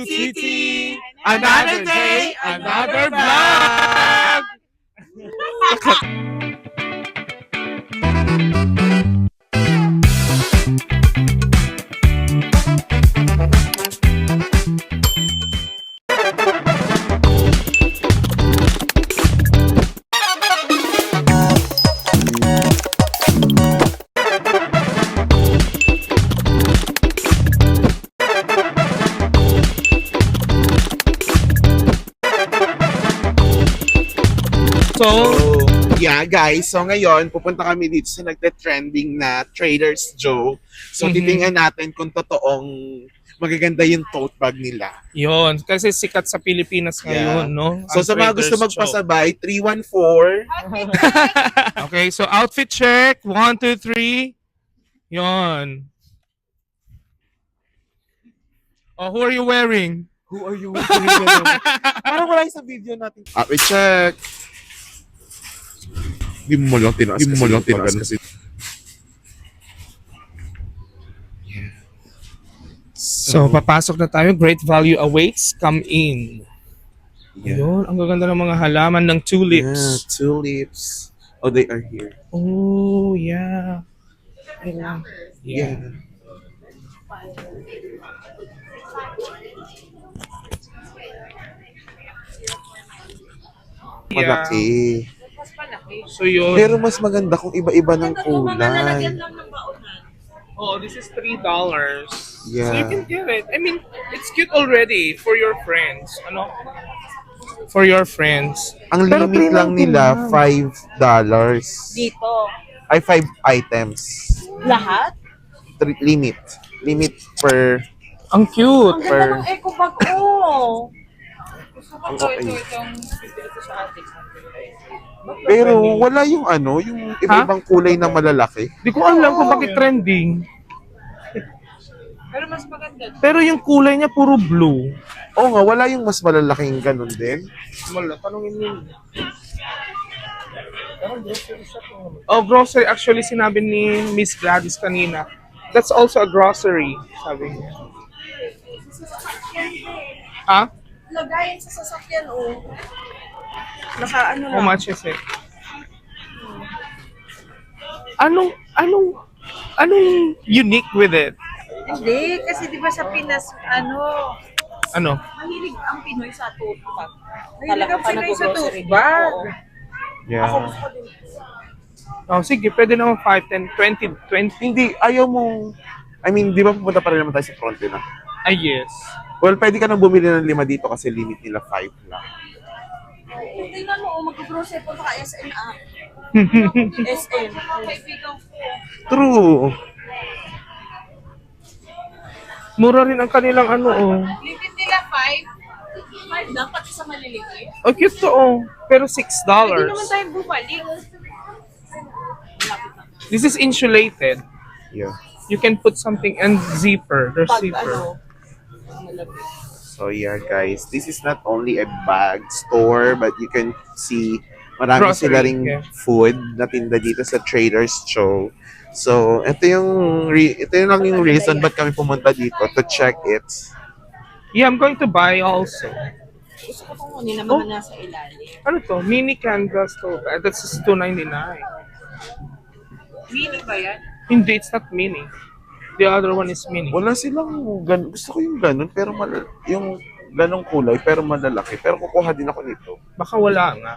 City! Another day, another vlog! So, yeah guys, so ngayon pupunta kami dito sa nagte-trending na Trader's Joe. So titingnan natin kung totoong magaganda yung tote bag nila. Yun, kasi sikat sa Pilipinas ngayon, Yeah. no? So Ang sa mga gusto Trader's Joe. magpasabay, 314. Okay, so outfit check. 1, 2, 3. Yun. Oh, who are you wearing? Who are you? Parang wala yung sa video natin. Outfit check. Di mo lang tinaas kasi. So, papasok na tayo. Great value awaits. Come in. Yeah. Yun, ang gaganda ng mga halaman ng Yeah, tulips. tulips. Oh, they are here. Oh, yeah. Yeah. Malaki. So, yun. Pero mas maganda kung iba-iba ng kulay. Oh, this is $3. So you Yeah. can get it. I mean, it's cute already for your friends. Ano? For your friends. Ang Pero limit lang nila, $5. Dito. Ay, 5 items. Lahat? Limit. Limit per... Ang cute. Ang ganda ng eco bag, oh. Gusto ko Ang to, okay. itong bibili ko sa atin. Pero wala yung ano, yung iba-ibang kulay na malalaki. Di ko alam kung bakit trending. Pero mas maganda. Pero yung kulay niya puro blue. Oo nga, wala yung mas malalaking ganun din. Wala, tanongin niyo. Oh, grocery. Actually, sinabi ni Miss Gladys kanina. That's also a grocery, sabi niya. Ha? Lagayan sa sasakyan, oh. Naka ano How lang. much is it? Anong unique with it? Hindi, kasi di ba sa Pinas, Ano? mahilig ang Pinoy sa tote bag. Mahilig ang Pinoy sa tote bag. Yeah. Oh, sige, pwede naman 5, 10, 20, 20. Hindi, ayaw mo... I mean, di ba pupunta pa rin naman tayo sa front na? Ay, yes. Well, pwede ka nang bumili ng 5 dito kasi limit nila 5 lang. Tingnan mo, mag-grocery po sa SM app. SM. Kaibigan ko. True. Mura rin ang kanilang ano, oh. Limit nila 5. 5 dapat sa maliliit. Oh, cute to, oh. Pero $6. Hindi naman tayo bumalik. This is insulated. Yeah. You can put something and zipper. There's Pag zipper. malapit. So yeah, guys, this is not only a bag store, but you can see marami Grocery, sila ring yeah. food na tinda dito sa Trader's Joe. So, ito yung lang yung reason ba't kami pumunta dito to check it. Yeah, I'm going to buy also. Gusto ko kung kunin na Oh. mga nasa ilalim. Ano to? Mini canvas to. That's just $2.99. Mini ba yan? Hindi, it's not mini. The other one is mini. Wala silang gusto ko yung ganun pero yung ganong kulay pero malalaki. Pero kukuha din ako nito. Baka wala nga.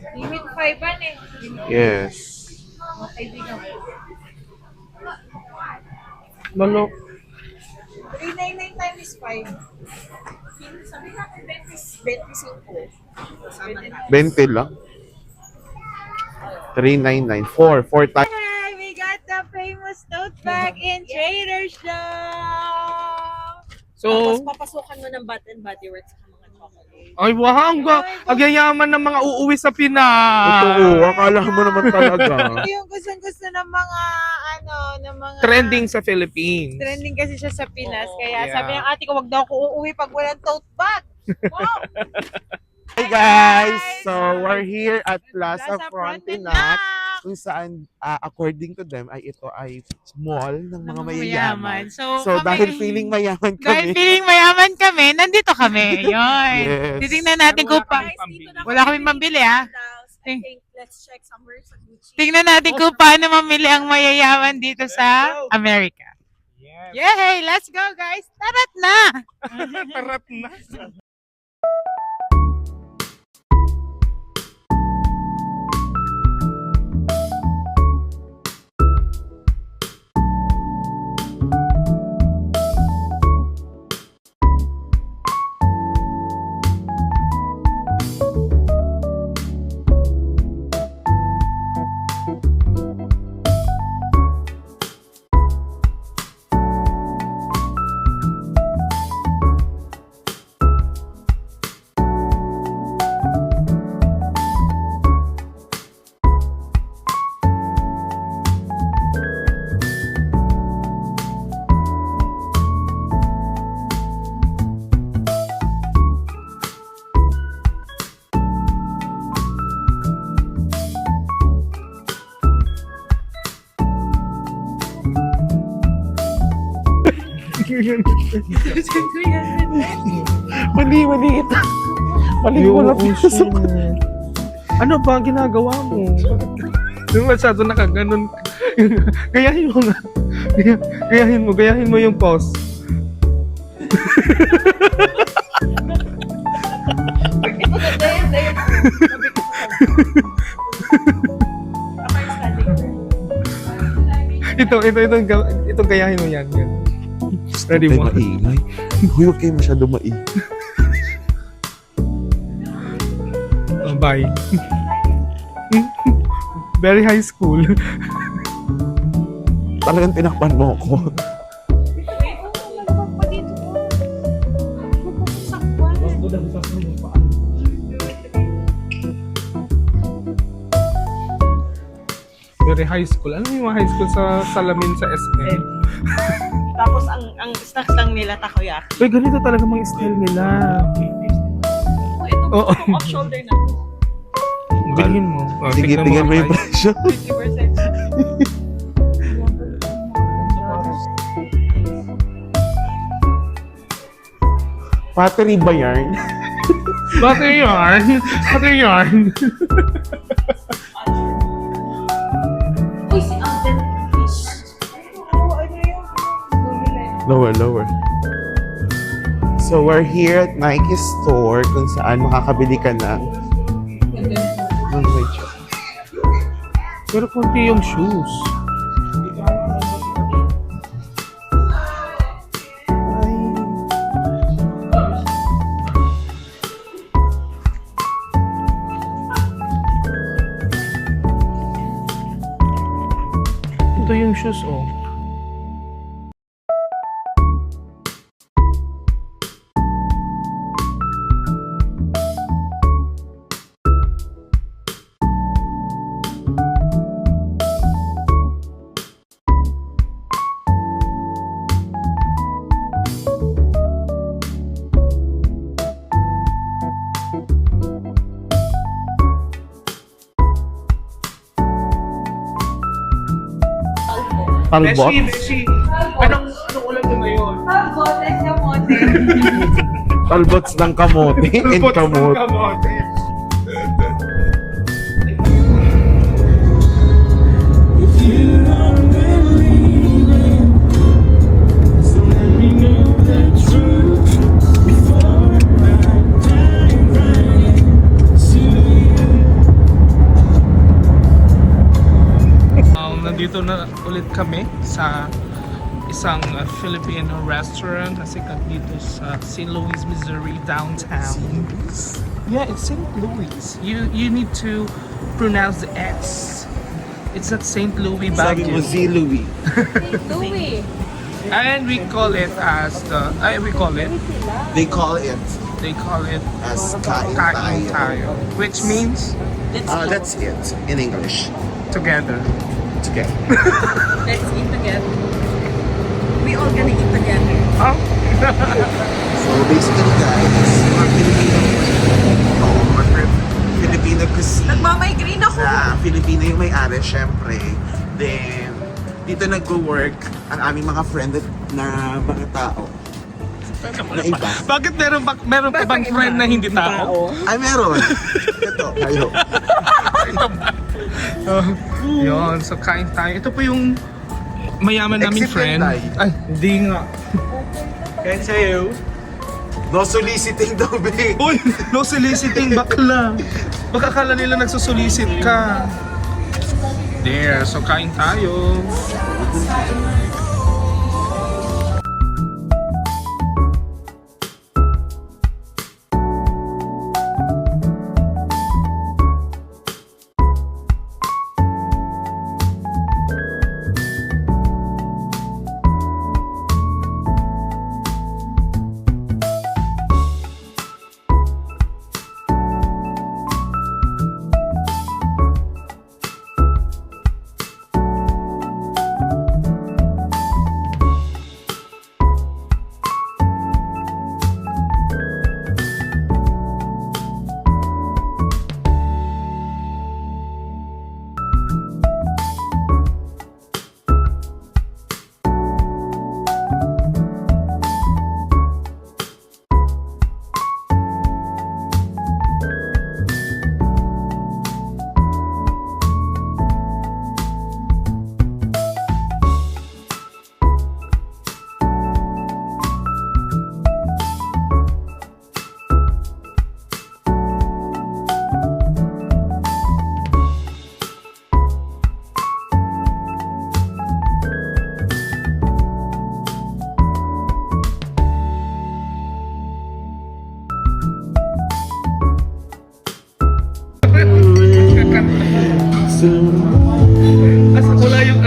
Limit 5 ban eh. Yes. Mga kaibigan ko. Malo. 399 times 5. Sabi natin 25. 20 lang. 399. 4 times. Hi, we got the famous tote bag in Trader's Joe. So, Papasukan mo ng Bath and Body Works sa mga chocolate. ay wahang ang yayaman ng mga uuwi sa Pinas. Totoo, akala mo naman talaga. Ito yung gustong-gusto ng mga, ng mga... Trending sa Philippines. Trending kasi siya sa Pinas. Oo, Kaya yeah. sabi ng ate ko, wag daw ako uuwi pag walang tote bag. Wow! Hey guys! So, we're here at Plaza Frontenac. kung saan according to them ay ito ay mall ng mga mayayaman. So, So dahil kami- feeling mayaman dahil kami. feeling mayaman kami, nandito kami. Yun. Yes. Titingnan natin kung pa... Guys, dito na Wala kaming pambili, ah. I think let's check somewhere sa Gucci. Tingnan natin kung paano mamili ang mayayaman dito sa Amerika. Yes. Yay! Let's go, guys! Tarat na! Tarat na. Mali ito. Mali ko na pinasok. Ano ba ang ginagawa mo? Yung masyado nakaganon. Gayahin mo nga. Gayahin mo yung pause. Ito na, dayan. Ito gayahin mo yan. Ready mo? Maingay. Huy, huwag kayo masyado maingay. Oh, bye. Very high school. Talagang tinakpan mo ako. Very high school. Ano yung mga high school sa salamin sa SM? Tapos ang snacks lang nila takoyaki. Uy, ganito talaga mga style nila. Ito Oo. off shoulder na. Bilhin mo. Oh, Sige, tignan tingnan mo yung guys. presyo. 50%. Battery ba yarn? Butter yarn. Butter yarn. Uy, si Alden Fish. Ano yun? Lower. So we're here at Nike store kung saan makakabili ka ng medyo. Pero konti yung shoes. Ito yung shoes, oh. Talbot. Beshi. Anong ulam mo ngayon? Talbots ng kamote and kamote. Kamote. Nandito na ulit kami sa isang Filipino restaurant na sikat dito sa St. Louis, Missouri, downtown. Yeah, it's St. Louis. You need to pronounce the S. It's at St. Louis, Sabi mo, Baguio. Z. Louis. Louie. And we call it as the They call it as kain kain tayo. tayo, which means That's it in English. together. Okay. Let's eat together. We all gonna eat together. Oh, So basically guys, mga Filipino Filipino cuisine. Nagmamigraine ako. Filipino yung may-ari, syempre. Then, dito nagwo-work ang aming mga friend na mga tao. Na iba. Bakit meron pa bang friend na hindi tao? Ay, meron. Ito, kayo. Yun, so kain tayo. Ito po yung mayaman naming Exit friend. tayo. Ay, hindi nga. Kain sa'yo. No soliciting daw, babe. Uy, no soliciting, bakla. Baka akala nila nagsusolicit ka. There, so kain tayo. Asa wala yung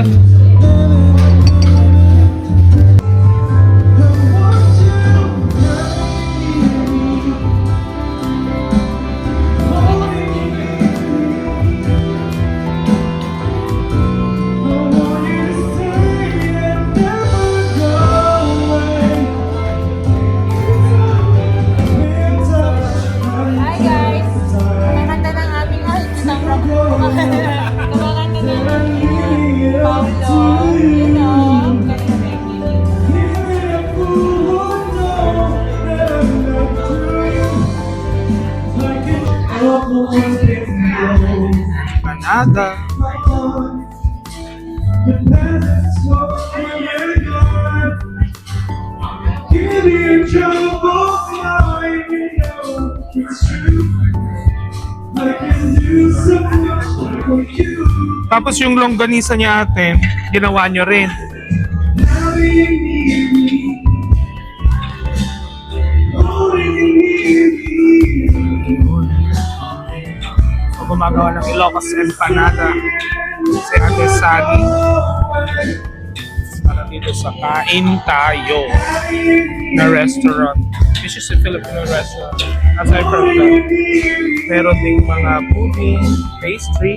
Hi guys! Kumakanta ng aming isang kumakanta ng Paulo, you know, Canada. Tapos yung longganisa niya ate, ginawa nyo rin. So gumagawa ng Ilocos Empanada si Ate Sally. Para dito sa Kain Tayo na restaurant. This is a Filipino restaurant. Aside from that, meron ding mga pudding, pastry,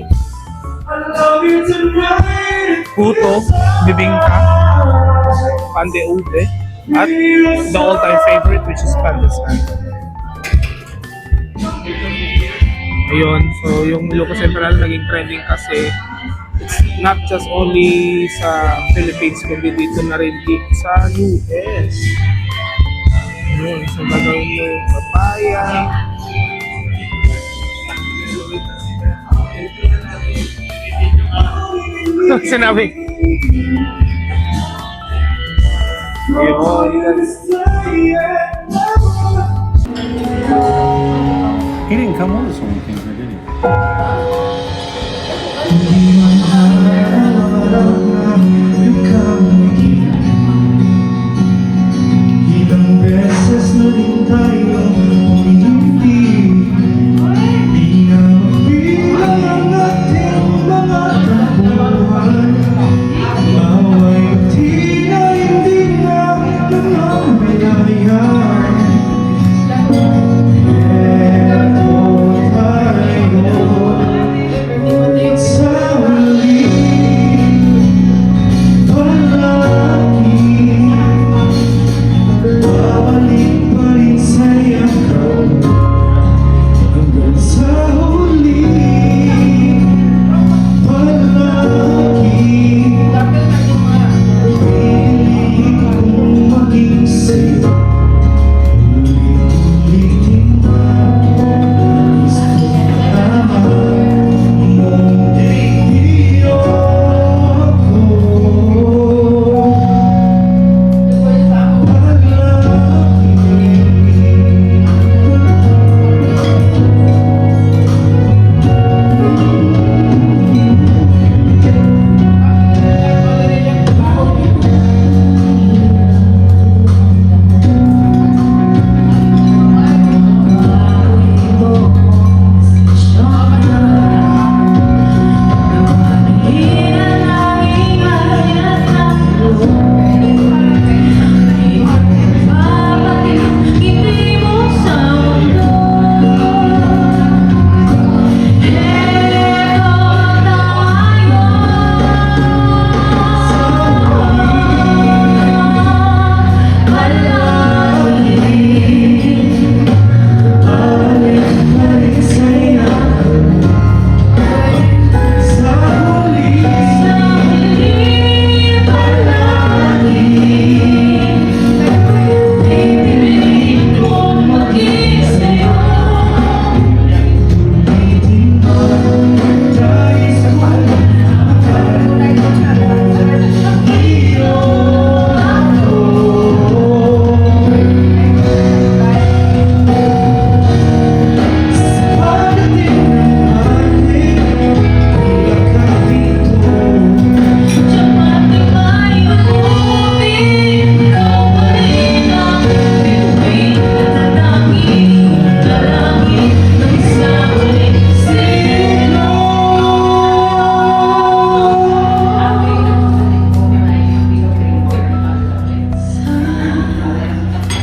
puto, bibingka, pande ube, at the all-time favorite which is pandesal. Ayun, so yung Ilocos Central naging trending kasi it's not just only sa Philippines kundi dito na rin sa US. Ayun, so gagawin mo yung papaya. Sinabi. He didn't come on this one, did he? Ilang beses na rin tayong umindi. Di na mabilang ang ating mga tampuhan. Baway pati na hindi na namamalayan. Eto tayo, magsama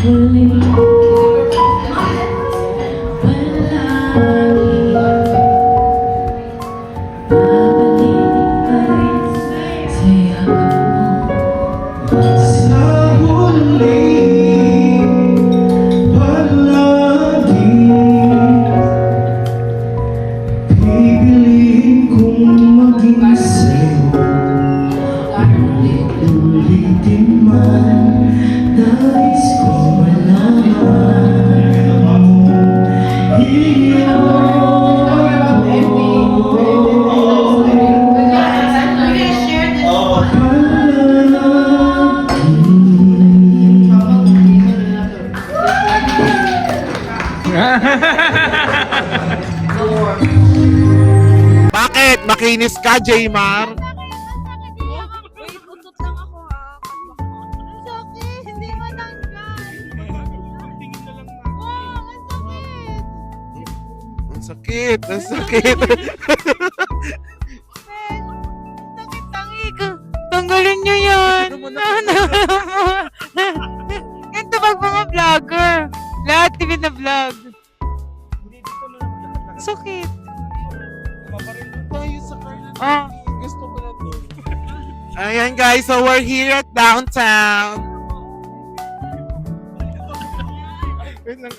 Sa huli, palagi pipiliin kong maging sa'yo. Ulitin man, nais ko malaman iyo Bakit? Makinis ka, Jaymar? Wait, utot lang ako ha. Ang sakit, hindi matanggal. Wow, ang sakit. Ang sakit. Sakit tangi ko. Tanggalin nyo yan. Ganito pag mga vlogger. Lahat TV na vlog. Sakit. Ah. Gusto ko na to. Ayan guys, so we're here at downtown. Wait lang,